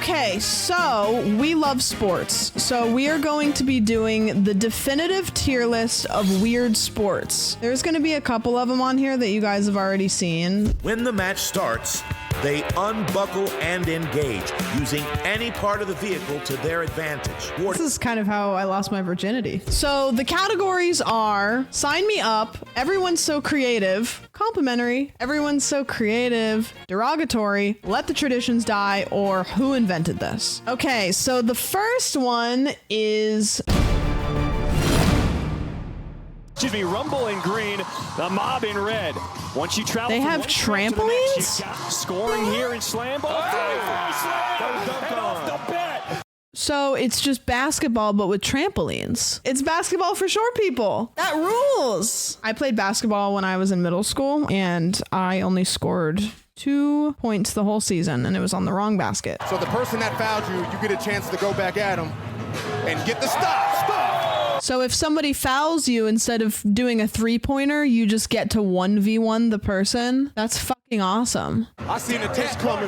Okay, so we love sports. So we are going to be doing the definitive tier list of weird sports. There's going to be a couple of them on here that you guys have already seen. When the match starts, they unbuckle and engage, using any part of the vehicle to their advantage. This is kind of how I lost my virginity. So the categories are Sign Me Up, Everyone's So Creative, Complimentary, Everyone's So Creative, Derogatory, Let the Traditions Die, or Who Invented This? Okay, so the first one is... Excuse me, Rumble in green, the Mob in red. Once you travel, they have trampolines? Scoring here in slam ball. So it's just basketball, but with trampolines. It's basketball for short people. That rules. I played basketball when I was in middle school, and I only scored 2 points the whole season, and it was on the wrong basket. So the person that fouled you, you get a chance to go back at them and get the stop. So if somebody fouls you, instead of doing a 3-pointer, you just get to 1v1 the person. That's fucking awesome. I seen the test coming.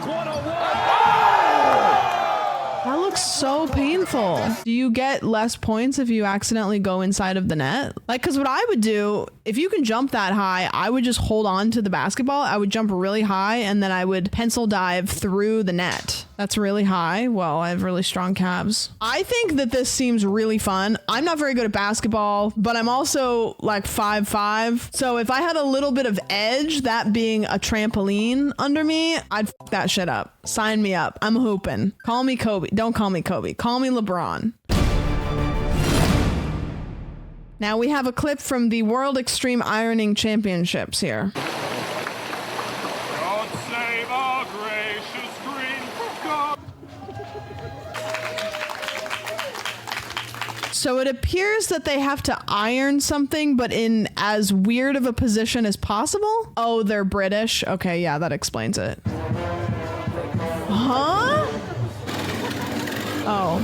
That looks so painful. Do you get less points if you accidentally go inside of the net? Like, because what I would do, if you can jump that high, I would just hold on to the basketball. I would jump really high, and then I would pencil dive through the net. That's really high. Well, I have really strong calves. I think that this seems really fun. I'm not very good at basketball, but I'm also like 5'5". So if I had a little bit of edge, that being a trampoline under me, I'd fuck that shit up. Sign me up. I'm hooping. Call me Kobe. Don't call me Kobe. Call me LeBron. Now we have a clip from the World Extreme Ironing Championships here. God save our gracious Queen. God. So it appears that they have to iron something, but in as weird of a position as possible. Oh, they're British. Okay, yeah, that explains it. Huh? Oh,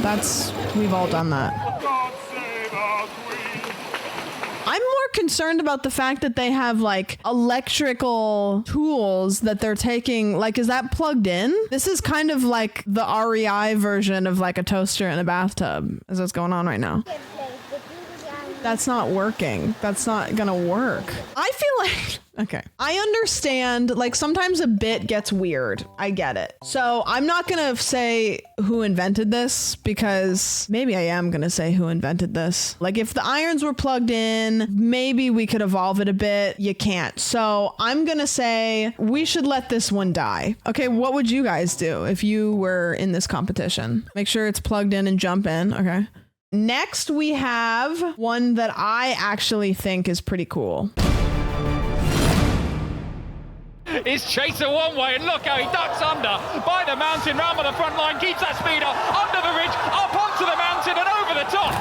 we've all done that. God save our Queen. I'm more concerned about the fact that they have like electrical tools that they're taking. Like, is that plugged in? This is kind of like the REI version of like a toaster in a bathtub. Is what's going on right now. That's not working. That's not gonna work. I feel like, okay. I understand, like sometimes a bit gets weird. I get it. So I'm not gonna say who invented this, because maybe I am gonna say who invented this. Like if the irons were plugged in, maybe we could evolve it a bit. You can't. So I'm gonna say we should let this one die. Okay, what would you guys do if you were in this competition? Make sure it's plugged in and jump in, okay? Next, we have one that I actually think is pretty cool. Is Chaser one way, and look how he ducks under by the mountain, round by the front line, keeps that speed up, under the ridge, up onto the mountain and over the top,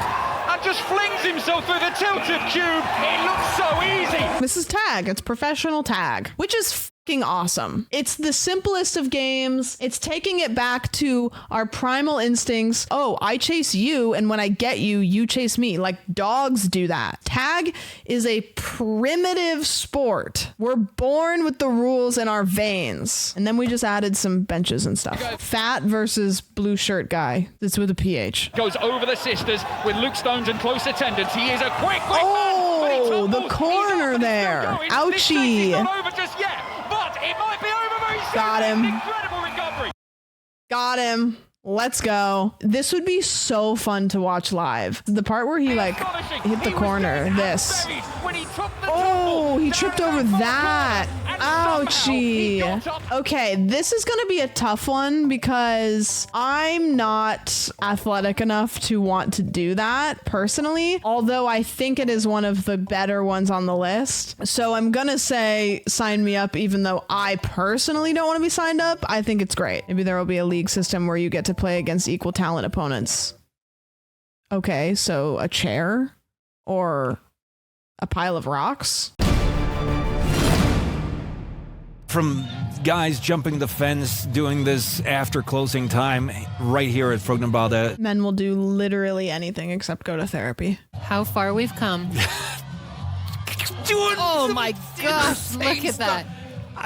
and just flings himself through the tilted cube. It looks so easy. This is tag. It's professional tag, which is fucking awesome. It's the simplest of games. It's taking it back to our primal instincts. Oh, I chase you, and when I get you, you chase me. Like dogs do that. Tag is a primitive sport. We're born with the rules in our veins. And then we just added some benches and stuff. Fat versus blue shirt guy. It's with a PH. Goes over the sisters with Luke Stones in close attendance. He is a quick Oh, the corner there. Ouchie. Not over just yet, but it might be over very soon. Got him. Incredible recovery. Got him. Let's go. This would be so fun to watch live. The part where he like hit the corner, this. Oh, he tripped over that. Ouchie. Okay, this is gonna be a tough one because I'm not athletic enough to want to do that personally, although I think it is one of the better ones on the list. So I'm gonna say sign me up, even though I personally don't want to be signed up. I think it's great. Maybe there will be a league system where you get to play against equal talent opponents. Okay, so a chair or a pile of rocks. From guys jumping the fence, doing this after closing time right here at Frognerbade. Men will do literally anything except go to therapy. How far we've come. Oh my gosh, look at that.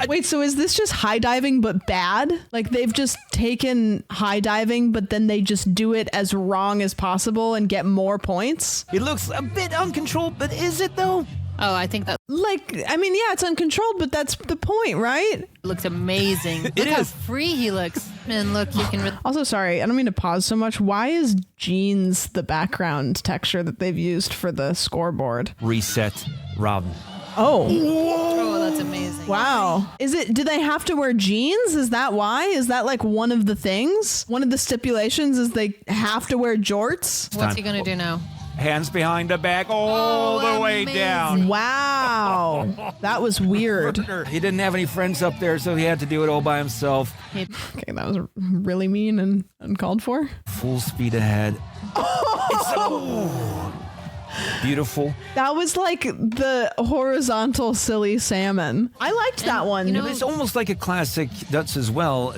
Wait, so is this just high diving but bad? Like they've just taken high diving, but then they just do it as wrong as possible and get more points? It looks a bit uncontrolled, but is it though? Oh, I think that yeah, it's uncontrolled, but that's the point, right? looks amazing. Look how free he looks. And look, you can... Also, sorry, I don't mean to pause so much. Why is jeans the background texture that they've used for the scoreboard? Reset, Robin. Oh. Oh, that's amazing. Wow. Do they have to wear jeans? Is that why? Is that like one of the things? One of the stipulations is they have to wear jorts? What's he going to do now? Hands behind the back all the way down. Wow. That was weird. He didn't have any friends up there, so he had to do it all by himself. Okay, that was really mean and uncalled for. Full speed ahead. Beautiful. That was like the horizontal silly salmon. I liked that one. It's almost like a classic Dutch as well,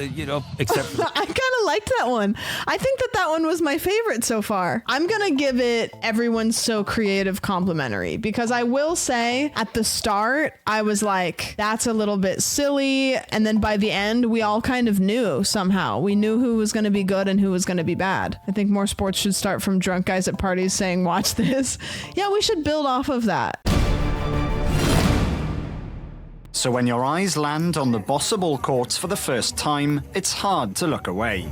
except for... I kind of liked that one. I think that one was my favorite so far. I'm going to give it Everyone's So Creative complimentary, because I will say at the start, I was like, that's a little bit silly. And then by the end, we all kind of knew somehow. We knew who was going to be good and who was going to be bad. I think more sports should start from drunk guys at parties saying, watch this. Yeah, we should build off of that. So when your eyes land on the Bossaball courts for the first time, it's hard to look away.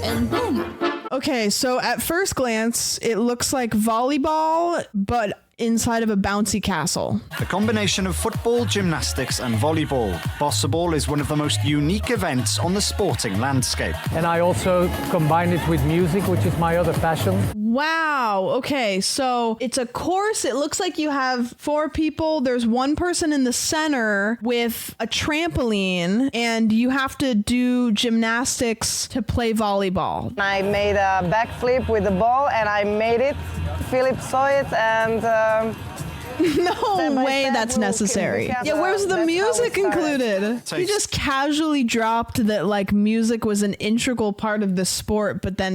And boom. Okay, so at first glance, it looks like volleyball, but inside of a bouncy castle. The combination of football, gymnastics and volleyball. Bossaball is one of the most unique events on the sporting landscape. And I also combine it with music, which is my other passion. Wow. Okay, so it's a course. It looks like you have 4 people. There's one person in the center with a trampoline, and you have to do gymnastics to play volleyball. I made a backflip with the ball, and I made it. Philip saw it, and no way that's necessary. Yeah, where's the music included? He just casually dropped that like music was an integral part of the sport, but then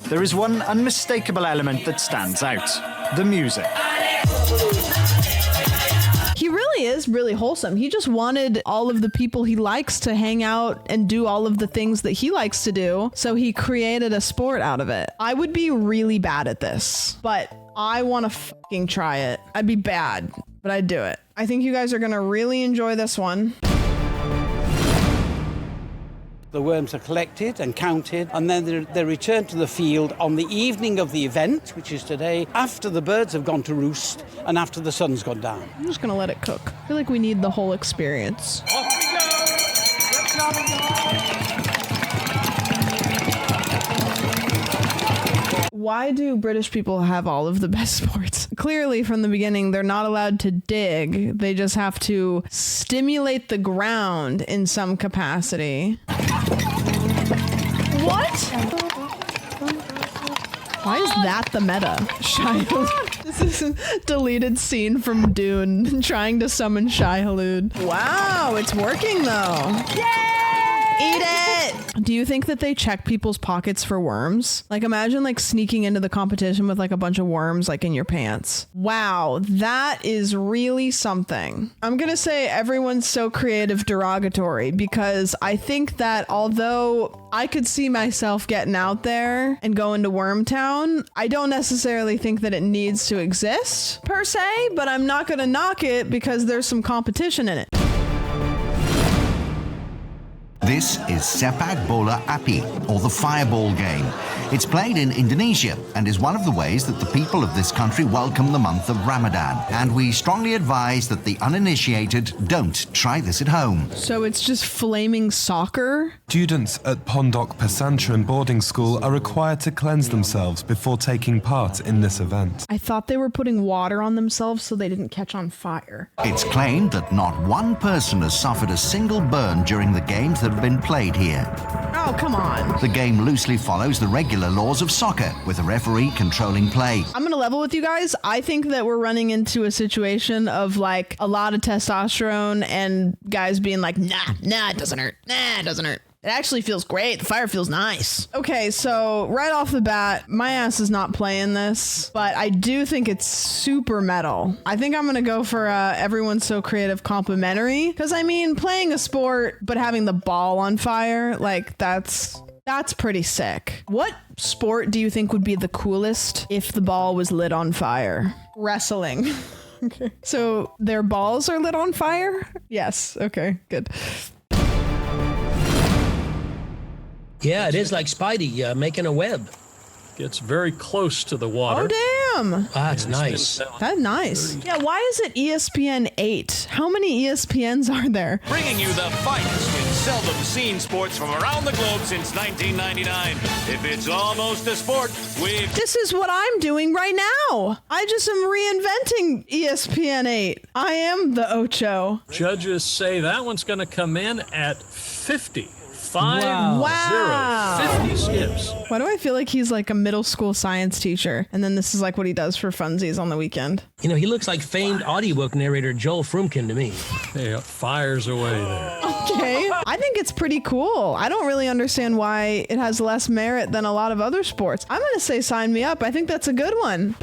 there is one unmistakable element that stands out: the music. He really is really wholesome. He just wanted all of the people he likes to hang out and do all of the things that he likes to do. So he created a sport out of it. I would be really bad at this, but I want to fucking try it. I'd be bad, but I'd do it. I think you guys are going to really enjoy this one. The worms are collected and counted, and then they're returned to the field on the evening of the event, which is today, after the birds have gone to roost and after the sun's gone down. I'm just going to let it cook. I feel like we need the whole experience. Off we go! Why do British people have all of the best sports? Clearly, from the beginning, they're not allowed to dig. They just have to stimulate the ground in some capacity. What? Why is that the meta? Shai-Hulud. This is a deleted scene from Dune, trying to summon Shai-Hulud. Wow, it's working though. Yay! Eat it! Do you think that they check people's pockets for worms? Like imagine like sneaking into the competition with like a bunch of worms like in your pants. Wow, that is really something. I'm gonna say Everyone's So Creative derogatory, because I think that although I could see myself getting out there and going to Wormtown, I don't necessarily think that it needs to exist per se, but I'm not gonna knock it because there's some competition in it. This is Sepak Bola Api, or the fireball game. It's played in Indonesia and is one of the ways that the people of this country welcome the month of Ramadan. And we strongly advise that the uninitiated don't try this at home. So it's just flaming soccer? Students at Pondok Pesantren boarding school are required to cleanse themselves before taking part in this event. I thought they were putting water on themselves so they didn't catch on fire. It's claimed that not one person has suffered a single burn during the games that have been played here. Oh, come on. The game loosely follows the regular laws of soccer, with a referee controlling play. I'm going to level with you guys. I think that we're running into a situation of like a lot of testosterone and guys being like, nah, it doesn't hurt. Nah, it doesn't hurt. It actually feels great. The fire feels nice. Okay, so right off the bat, my ass is not playing this, but I do think it's super metal. I think I'm gonna go for Everyone's So Creative complimentary, because I mean, playing a sport but having the ball on fire, like that's pretty sick. What sport do you think would be the coolest if the ball was lit on fire? Wrestling. Okay. So their balls are lit on fire? Yes. Okay, good. Yeah, it is like Spidey making a web. Gets very close to the water. Oh, damn. Ah, it's nice. That's nice. Yeah, why is it ESPN 8? How many ESPNs are there? Bringing you the finest in seldom seen sports from around the globe since 1999. If it's almost a sport, This is what I'm doing right now. I just am reinventing ESPN 8. I am the Ocho. Judges say that one's going to come in at 50. 50 skips. Why do I feel like he's like a middle school science teacher? And then this is like what he does for funsies on the weekend. You know, he looks like famed audiobook narrator Joel Frumpkin to me. Hey, fires away there. Okay. I think it's pretty cool. I don't really understand why it has less merit than a lot of other sports. I'm going to say sign me up. I think that's a good one.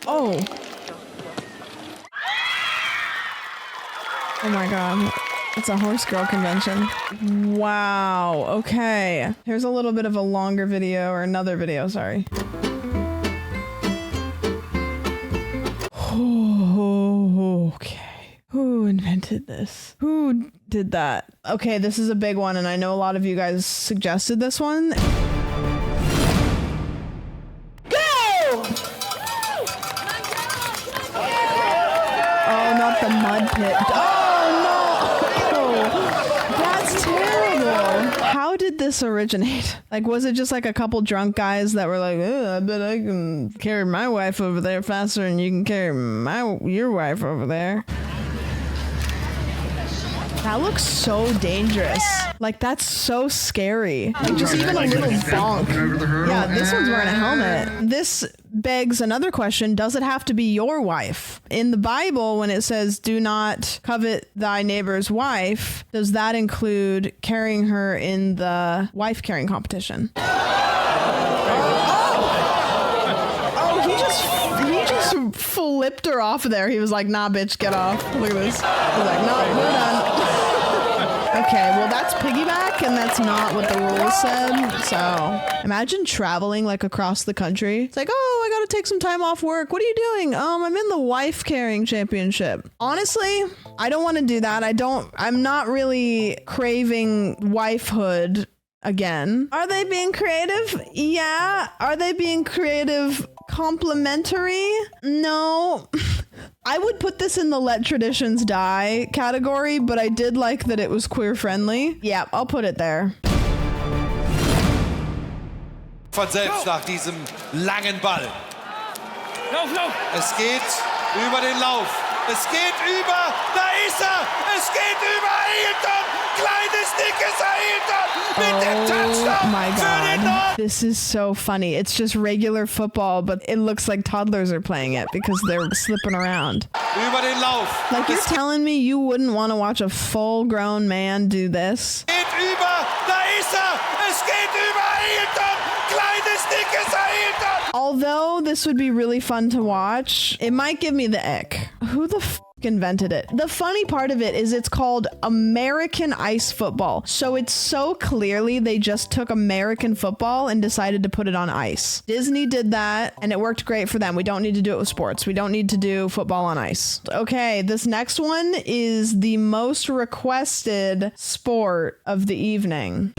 Oh. Oh my god. It's a horse girl convention. Wow. Okay. Here's a little bit of a longer video, or another video, sorry. Oh, okay. Who invented this? Who did that? Okay, this is a big one, and I know a lot of you guys suggested this one. Go! Oh, not the mud pit. That's terrible. How did this originate? Like, was it just like a couple drunk guys that were like, I bet I can carry my wife over there faster than you can carry your wife over there? That looks so dangerous. Like, that's so scary. Like, just even a little bonk. Yeah, this one's wearing a helmet. This begs another question. Does it have to be your wife? In the Bible, when it says, do not covet thy neighbor's wife, does that include carrying her in the wife carrying competition? He just flipped her off there. He was like, nah, bitch, get off. Look at this. He's like, no, we're done. Okay, well, that's piggyback, and that's not what the rules said. So imagine traveling like across the country. It's like, oh, I gotta take some time off work. What are you doing? I'm in the wife carrying championship. Honestly, I don't want to do that. I'm not really craving wifehood again. Are they being creative? Yeah. Are they being creative complimentary? No. I would put this in the let traditions die category, but I did like that it was queer friendly. Yeah, I'll put it there. Von selbst nach diesem langen Ball. Es geht über den Lauf. Es geht über, da ist er! Es geht über Ailton! Kleines, dickes Ailton! Mit dem Touchdown my für den Nord! This is so funny. It's just regular football, but it looks like toddlers are playing it because they're slipping around. Über den Lauf. Like, you're telling me you wouldn't want to watch a full-grown man do this? Geht über, da ist er! Es geht über Ailton! Kleines, dickes Ailton! Although this would be really fun to watch, it might give me the ick. Who the f invented it? The funny part of it is it's called American ice football. So it's so clearly they just took American football and decided to put it on ice. Disney did that and it worked great for them. We don't need to do it with sports. We don't need to do football on ice. Okay, this next one is the most requested sport of the evening.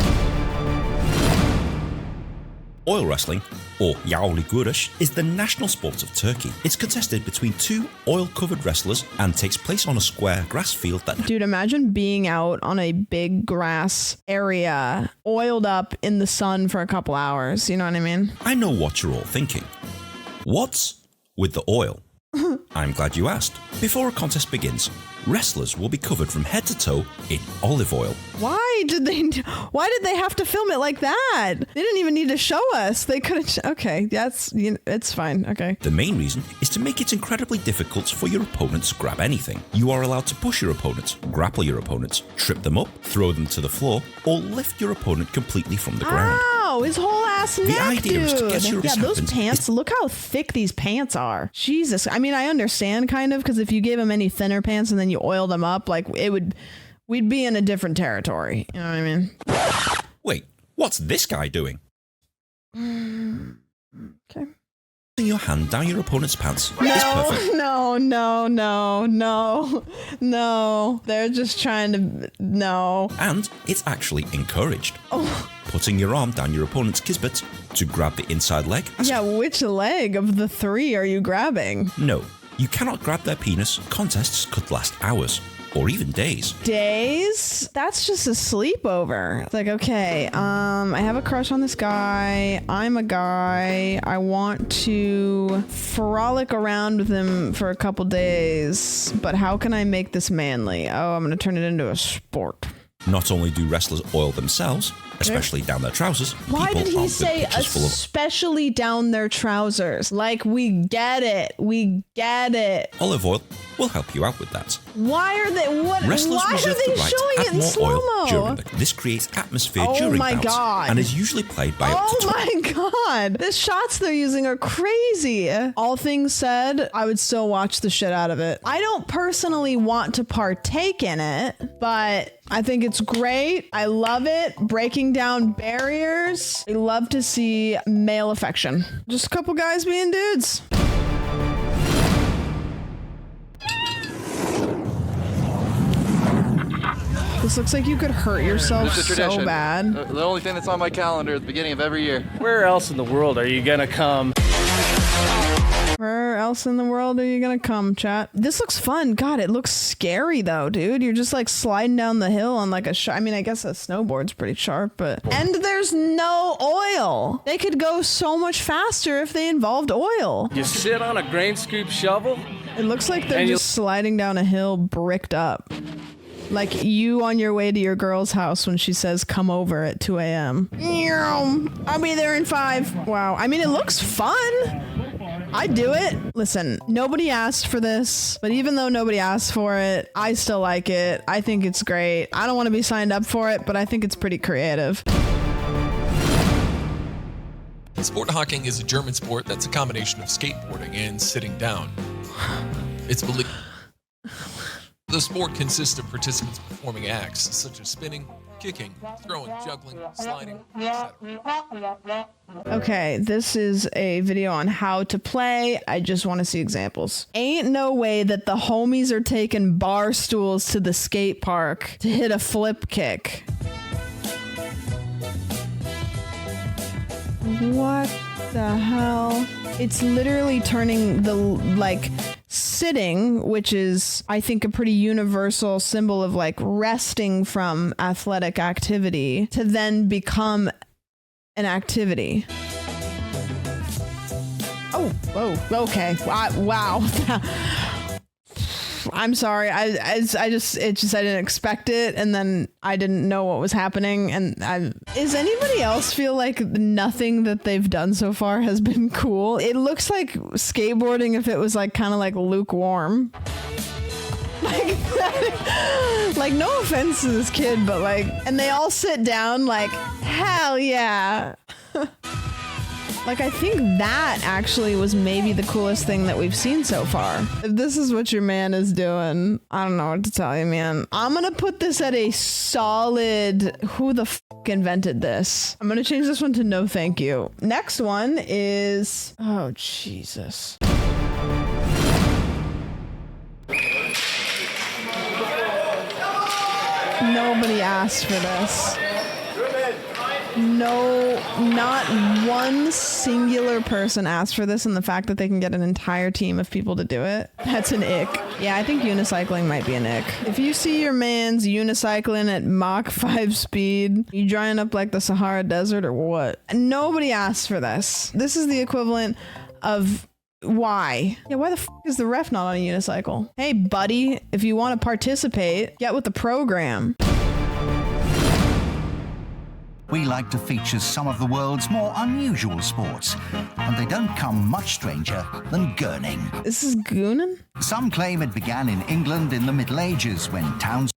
Oil wrestling, or Yağlı Gurnish, is the national sport of Turkey. It's contested between two oil-covered wrestlers and takes place on a square grass field that... Dude, imagine being out on a big grass area, oiled up in the sun for a couple hours. You know what I mean? I know what you're all thinking. What's with the oil? I'm glad you asked. Before a contest begins, wrestlers will be covered from head to toe in olive oil. Why did they have to film it like that? They didn't even need to show us. They could have. Okay, it's fine. Okay. The main reason is to make it incredibly difficult for your opponents to grab anything. You are allowed to push your opponents, grapple your opponents, trip them up, throw them to the floor, or lift your opponent completely from the ground. Ow, his whole ass neck, The idea is to get your those pants, look how thick these pants are. Jesus. I mean, I understand kind of, because if you gave him any thinner pants and then you oil them up, like we'd be in a different territory. You know what I mean? Wait, what's this guy doing? Okay. Putting your hand down your opponent's pants is perfect. No. They're just trying to, no. And it's actually encouraged. Oh. Putting your arm down your opponent's kismet to grab the inside leg. Yeah, which leg of the three are you grabbing? No, you cannot grab their penis. Contests could last hours. Or even days. Days? That's just a sleepover. It's like, okay, I have a crush on this guy. I'm a guy. I want to frolic around with him for a couple days. But how can I make this manly? Oh, I'm going to turn it into a sport. Not only do wrestlers oil themselves, especially down their trousers. Why did he say especially down their trousers? Like, we get it. Olive oil will help you out with that. Why are they? Wrestlers why are reserve they the right showing to it add in more slow oil during mo? this creates atmosphere during my bouts God. and is usually played by up to 20. Oh my God. The shots they're using are crazy. All things said, I would still watch the shit out of it. I don't personally want to partake in it, but I think it's great. I love it. Breaking down barriers. I love to see male affection. Just a couple guys being dudes. This looks like you could hurt yourself so bad. The only thing that's on my calendar at the beginning of every year. Where else in the world are you gonna come? Where else in the world are you gonna come, chat? This looks fun. God, it looks scary though, dude. You're just like sliding down the hill on like I mean, I guess a snowboard's pretty sharp, but... And there's no oil. They could go so much faster if they involved oil. You sit on a grain scoop shovel? It looks like they're just sliding down a hill bricked up. Like you on your way to your girl's house when she says, come over at 2 a.m. I'll be there in 5. Wow. I mean, it looks fun. I'd do it. Listen, nobody asked for this, but even though nobody asked for it, I still like it. I think it's great. I don't want to be signed up for it, but I think it's pretty creative. Sport hocking is a German sport that's a combination of skateboarding and sitting down. It's believed the sport consists of participants performing acts such as spinning, kicking, throwing, juggling, sliding, etc. Okay, this is a video on how to play. I just want to see examples. Ain't no way that the homies are taking bar stools to the skate park to hit a flip kick. What the hell? It's literally turning the, like, sitting, which is, I think, a pretty universal symbol of, like, resting from athletic activity, to then become an activity. Oh, whoa, okay. Wow. I'm sorry. I didn't expect it, and then I didn't know what was happening. And is anybody else feel like nothing that they've done so far has been cool? It looks like skateboarding if it was like kind of like lukewarm. Like no offense to this kid, but like, and they all sit down like, hell yeah. Like, I think that actually was maybe the coolest thing that we've seen so far. If this is what your man is doing, I don't know what to tell you, man. I'm gonna put this at a solid, who the f*** invented this? I'm gonna change this one to no thank you. Next one is, oh, Jesus. Nobody asked for this. No, not one singular person asked for this, and the fact that they can get an entire team of people to do it, that's an ick. Yeah, I think unicycling might be an ick. If you see your man's unicycling at Mach 5 speed, you drying up like the Sahara Desert or what? Nobody asked for this. This is the equivalent of Why? Yeah, why the f is the ref not on a unicycle? Hey, buddy, if you want to participate, get with the program. We like to feature some of the world's more unusual sports, and they don't come much stranger than gurning. This is gooning? Some claim it began in England in the Middle Ages when towns...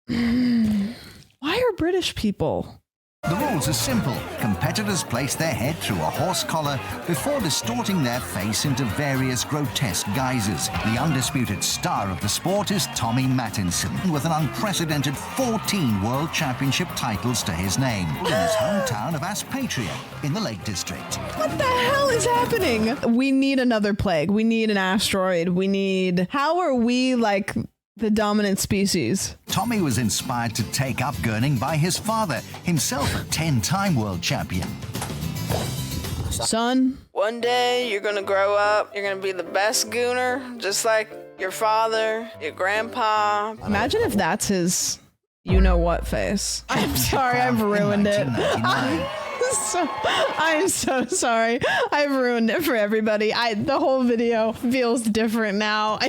Why are British people? The rules are simple. Competitors place their head through a horse collar before distorting their face into various grotesque guises. The undisputed star of the sport is Tommy Mattinson, with an unprecedented 14 World Championship titles to his name, in his hometown of Aspatria, in the Lake District. What the hell is happening? We need another plague. We need an asteroid. We need... How are we, like... the dominant species? Tommy was inspired to take up gurning by his father, himself a 10-time world champion. Son, one day you're gonna grow up, you're gonna be the best gooner, just like your father, your grandpa. Imagine if that's his you-know-what face. I'm sorry, I've ruined it. I'm so sorry. I've ruined it for everybody. The whole video feels different now.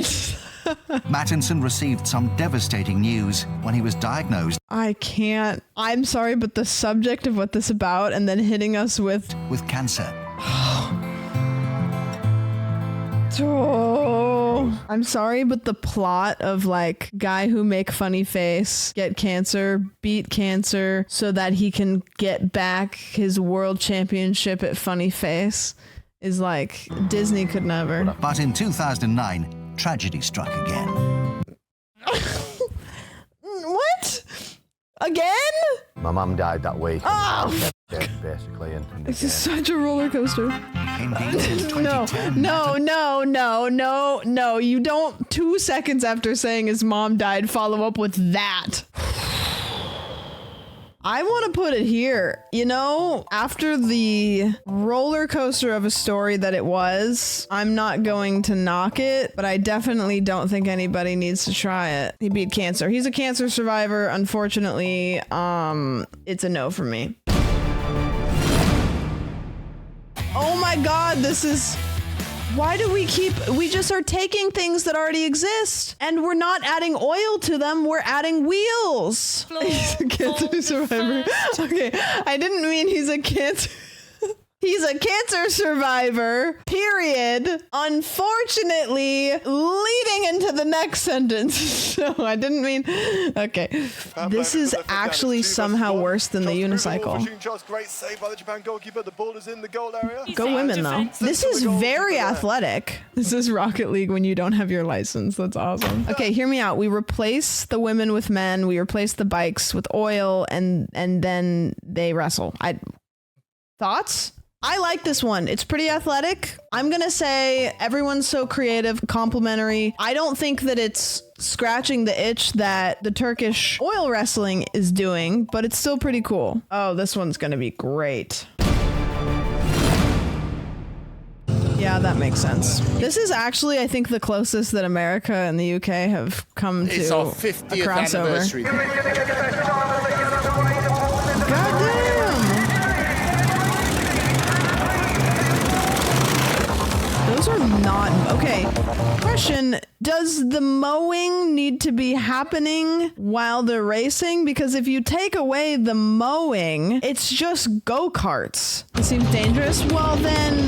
Mattinson received some devastating news when he was diagnosed. I can't. I'm sorry, but the subject of what this is about and then hitting us with cancer. Oh, I'm sorry, but the plot of like guy who make funny face, get cancer, beat cancer so that he can get back his world championship at funny face is like Disney could never. But in 2009, tragedy struck again. What? Again? My mum died that week. Oh, basically. And this is such a roller coaster. Indeed, No. You don't 2 seconds after saying his mom died follow up with that. I want to put it here. You know, after the roller coaster of a story that it was, I'm not going to knock it, but I definitely don't think anybody needs to try it. He beat cancer. He's a cancer survivor. Unfortunately, it's a no for me. Oh my God, this is... Why do we just are taking things that already exist and we're not adding oil to them, we're adding wheels. He's a cancer survivor. Okay, I didn't mean he's a cancer... He's a cancer survivor, period. Unfortunately, leading into the next sentence. No, I didn't mean... Okay. This is actually somehow worse than the unicycle. Go women, though. This is very athletic. This is Rocket League when you don't have your license. That's awesome. Okay, hear me out. We replace the women with men. We replace the bikes with oil, and then they wrestle. Thoughts? I like this one. It's pretty athletic. I'm gonna say everyone's so creative, complimentary. I don't think that it's scratching the itch that the Turkish oil wrestling is doing, but it's still pretty cool. Oh, this one's gonna be great. Yeah, that makes sense. This is actually, I think, the closest that America and the UK have come to it's our 50th a crossover. Anniversary. Those are not... Okay. Question. Does the mowing need to be happening while they're racing? Because if you take away the mowing, it's just go-karts. It seems dangerous. Well, then,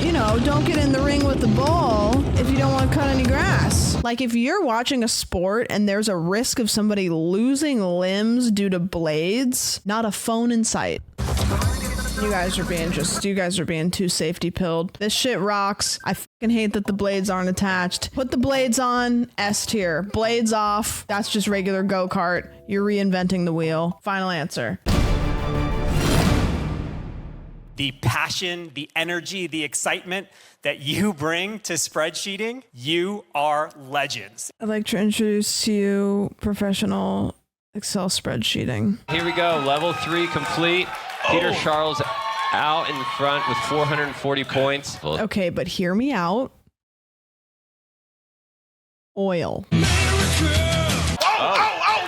you know, don't get in the ring with the bull if you don't want to cut any grass. Like, if you're watching a sport and there's a risk of somebody losing limbs due to blades, not a phone in sight. You guys are being too safety pilled. This shit rocks. I fucking hate that the blades aren't attached. Put the blades on, S tier. Blades off, that's just regular go-kart. You're reinventing the wheel. Final answer. The passion, the energy, the excitement that you bring to spreadsheeting, you are legends. I'd like to introduce to you professional Excel spreadsheeting. Here we go, level 3 complete. Peter Charles out in front with 440 points. Okay, but hear me out. Oil. Oh,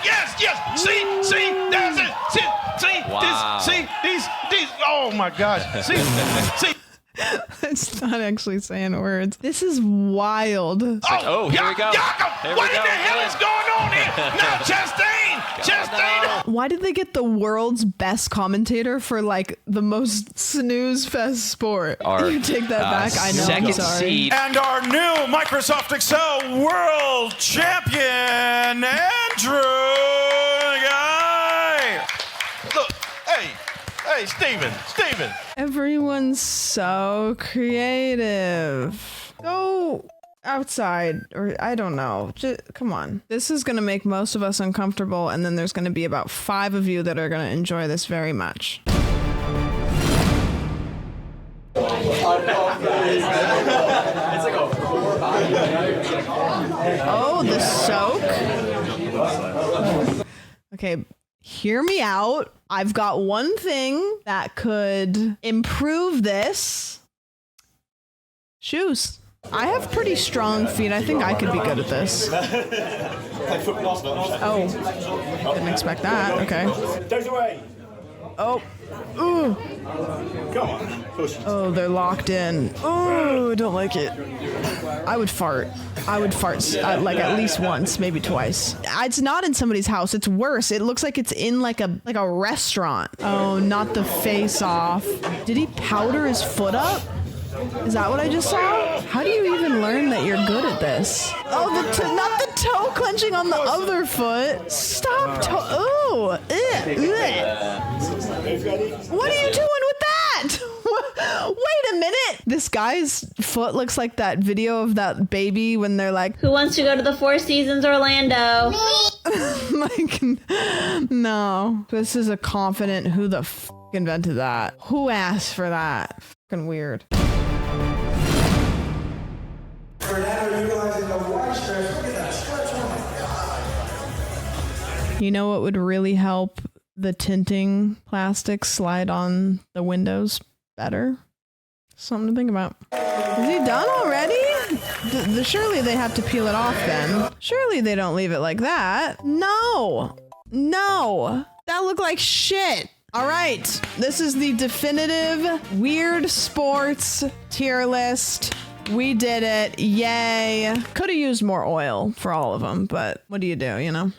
yes. See, there's it. See, Wow. these, oh my gosh. See. It's not actually saying words. This is wild. Oh, here we go. What in the hell is going on here? No, Chastain! Chastain! Why did they get the world's best commentator for like the most snooze fest sport? You take that back. I know. I'm sorry. Seed. And our new Microsoft Excel World Champion, Andrew Guy. Look, hey, Steven. Everyone's so creative. Go outside, or I don't know. Just, come on. This is going to make most of us uncomfortable, and then there's going to be about 5 of you that are going to enjoy this very much. Oh, the soak. Okay, hear me out. I've got one thing that could improve this. Shoes. I have pretty strong feet. I think I could be good at this. Oh, didn't expect that. Okay. Oh. Ooh. Come on, push. Oh, they're locked in. Oh, I don't like it. I would fart like at least once, maybe twice. It's not in somebody's house. It's worse. It looks like it's in like a restaurant. Oh, not the face off. Did he powder his foot up? Is that what I just saw? How do you even learn that you're good at this? Oh, not the toe clenching on the other foot. Stop toe. Oh, what are you doing with that? Wait a minute. This guy's foot looks like that video of that baby when they're like, who wants to go to the Four Seasons Orlando? Like, no. This is a confident who the f invented that? Who asked for that? Fucking weird. You know what would really help the tinting plastic slide on the windows better? Something to think about. Is he done already? Surely they have to peel it off then. Surely they don't leave it like that. No. That looked like shit. All right. This is the definitive Weird Sports tier list. We did it. Yay. Could have used more oil for all of them, but what do you do, you know?